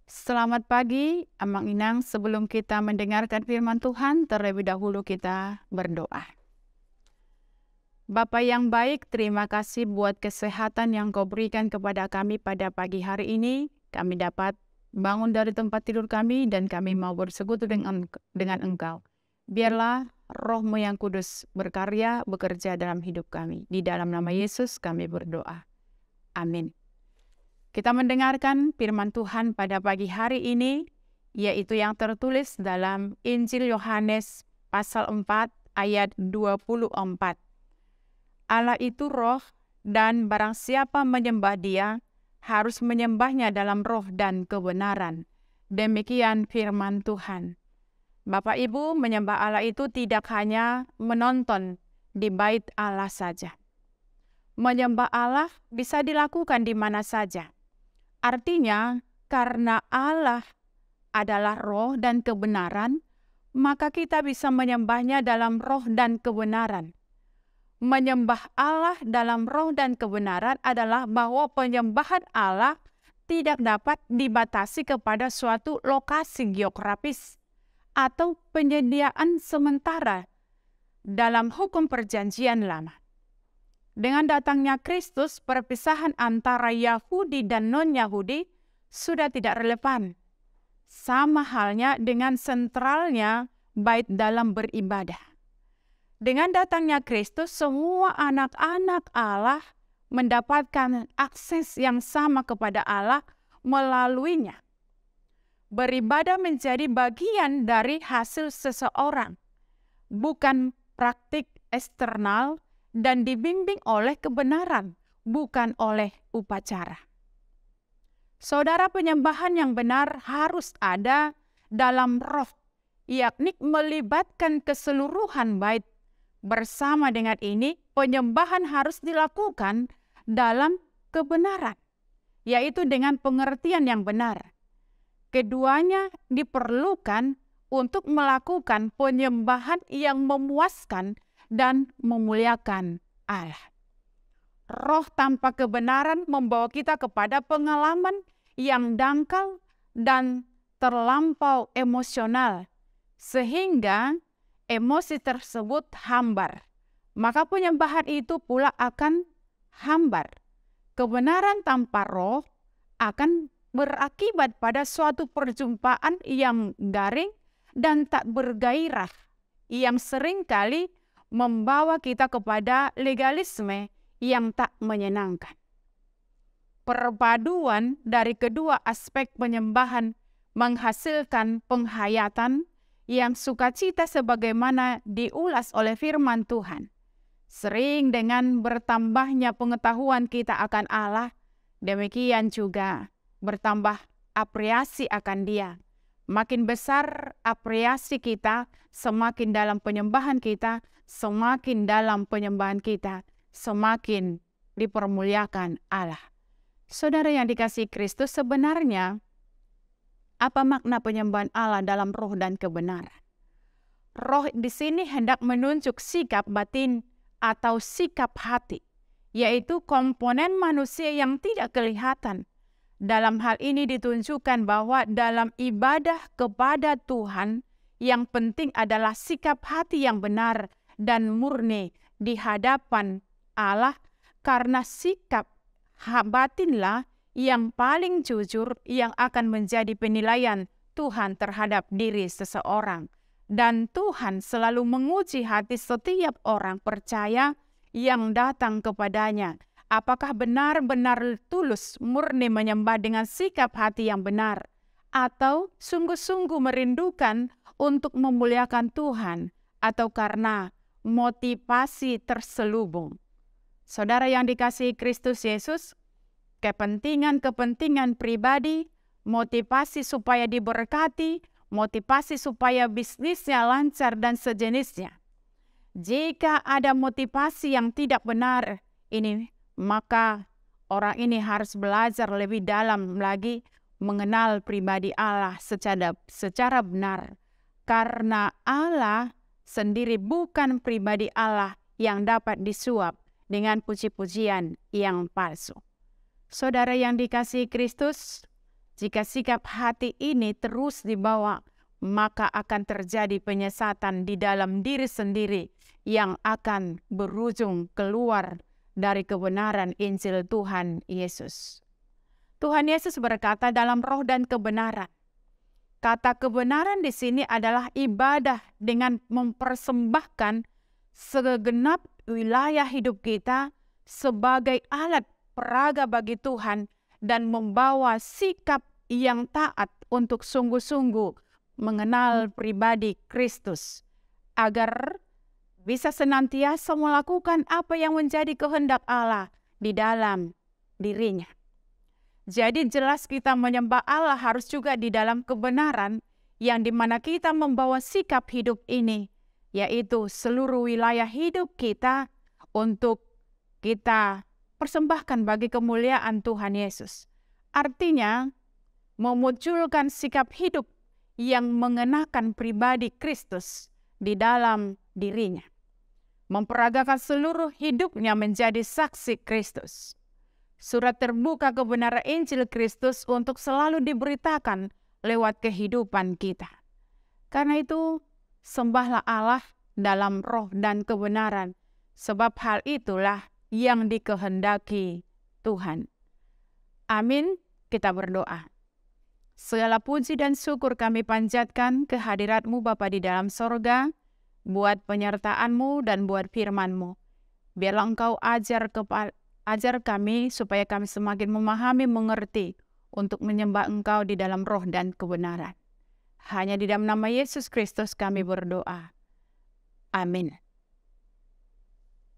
Selamat pagi, Amang Inang. Sebelum kita mendengarkan firman Tuhan, terlebih dahulu kita berdoa. Bapa yang baik, terima kasih buat kesehatan yang Kau berikan kepada kami pada pagi hari ini. Kami dapat bangun dari tempat tidur kami dan kami mau bersekutu dengan Engkau. Biarlah Roh-Mu yang kudus berkarya, bekerja dalam hidup kami. Di dalam nama Yesus kami berdoa. Amin. Kita mendengarkan firman Tuhan pada pagi hari ini, yaitu yang tertulis dalam Injil Yohanes pasal 4 ayat 24. Allah itu roh, dan barang siapa menyembah Dia, harus menyembahnya dalam roh dan kebenaran. Demikian firman Tuhan. Bapak Ibu, menyembah Allah itu tidak hanya menonton di bait Allah saja. Menyembah Allah bisa dilakukan di mana saja. Artinya, karena Allah adalah roh dan kebenaran, maka kita bisa menyembahnya dalam roh dan kebenaran. Menyembah Allah dalam roh dan kebenaran adalah bahwa penyembahan Allah tidak dapat dibatasi kepada suatu lokasi geografis atau penyediaan sementara dalam hukum perjanjian lama. Dengan datangnya Kristus, perpisahan antara Yahudi dan non-Yahudi sudah tidak relevan. Sama halnya dengan sentralnya bait dalam beribadah. Dengan datangnya Kristus, semua anak-anak Allah mendapatkan akses yang sama kepada Allah melaluinya. Beribadah menjadi bagian dari hasil seseorang, bukan praktik eksternal, dan dibimbing oleh kebenaran, bukan oleh upacara. Saudara, penyembahan yang benar harus ada dalam roh, yakni melibatkan keseluruhan bait. Bersama dengan ini, penyembahan harus dilakukan dalam kebenaran, yaitu dengan pengertian yang benar. Keduanya diperlukan untuk melakukan penyembahan yang memuaskan dan memuliakan Allah. Roh tanpa kebenaran membawa kita kepada pengalaman yang dangkal dan terlampau emosional, sehingga emosi tersebut hambar. Maka penyembahan itu pula akan hambar. Kebenaran tanpa roh akan berakibat pada suatu perjumpaan yang garing dan tak bergairah, yang seringkali membawa kita kepada legalisme yang tak menyenangkan. Perpaduan dari kedua aspek penyembahan menghasilkan penghayatan yang sukacita sebagaimana diulas oleh firman Tuhan. Sering dengan bertambahnya pengetahuan kita akan Allah, demikian juga bertambah apresiasi akan Dia. Makin besar apresiasi kita, semakin dalam penyembahan kita, semakin dalam penyembahan kita, semakin dipermuliakan Allah. Saudara yang dikasihi Kristus, sebenarnya apa makna penyembahan Allah dalam roh dan kebenaran? Roh di sini hendak menunjuk sikap batin atau sikap hati, yaitu komponen manusia yang tidak kelihatan. Dalam hal ini ditunjukkan bahwa dalam ibadah kepada Tuhan, yang penting adalah sikap hati yang benar dan murni di hadapan Allah, karena sikap batinlah yang paling jujur yang akan menjadi penilaian Tuhan terhadap diri seseorang. Dan Tuhan selalu menguji hati setiap orang percaya yang datang kepadanya. Apakah benar-benar tulus murni menyembah dengan sikap hati yang benar, atau sungguh-sungguh merindukan untuk memuliakan Tuhan, atau karena motivasi terselubung. Saudara yang dikasihi Kristus Yesus, kepentingan-kepentingan pribadi, motivasi supaya diberkati, motivasi supaya bisnisnya lancar dan sejenisnya. Jika ada motivasi yang tidak benar ini, maka orang ini harus belajar lebih dalam lagi mengenal pribadi Allah secara benar. Karena Allah sendiri bukan pribadi Allah yang dapat disuap dengan puji-pujian yang palsu. Saudara yang dikasihi Kristus, Jika sikap hati ini terus dibawa, maka akan terjadi penyesatan di dalam diri sendiri yang akan berujung keluar dari kebenaran Injil Tuhan Yesus. Tuhan Yesus berkata dalam roh dan kebenaran. Kata kebenaran di sini adalah ibadah dengan mempersembahkan segenap wilayah hidup kita sebagai alat peraga bagi Tuhan dan membawa sikap yang taat untuk sungguh-sungguh mengenal pribadi Kristus agar bisa senantiasa melakukan apa yang menjadi kehendak Allah di dalam dirinya. Jadi jelas kita menyembah Allah harus juga di dalam kebenaran yang dimana kita membawa sikap hidup ini, yaitu seluruh wilayah hidup kita untuk kita persembahkan bagi kemuliaan Tuhan Yesus. Artinya, memunculkan sikap hidup yang mengenakan pribadi Kristus di dalam dirinya. Memperagakan seluruh hidupnya menjadi saksi Kristus. Surat terbuka kebenaran Injil Kristus untuk selalu diberitakan lewat kehidupan kita. Karena itu, sembahlah Allah dalam roh dan kebenaran, sebab hal itulah yang dikehendaki Tuhan. Amin, kita berdoa. Segala puji dan syukur kami panjatkan kehadirat-Mu Bapa di dalam sorga, buat penyertaan-Mu dan buat firman-Mu. Biarlah Engkau ajar kami supaya kami semakin memahami, mengerti untuk menyembah Engkau di dalam roh dan kebenaran. Hanya di dalam nama Yesus Kristus kami berdoa. Amin.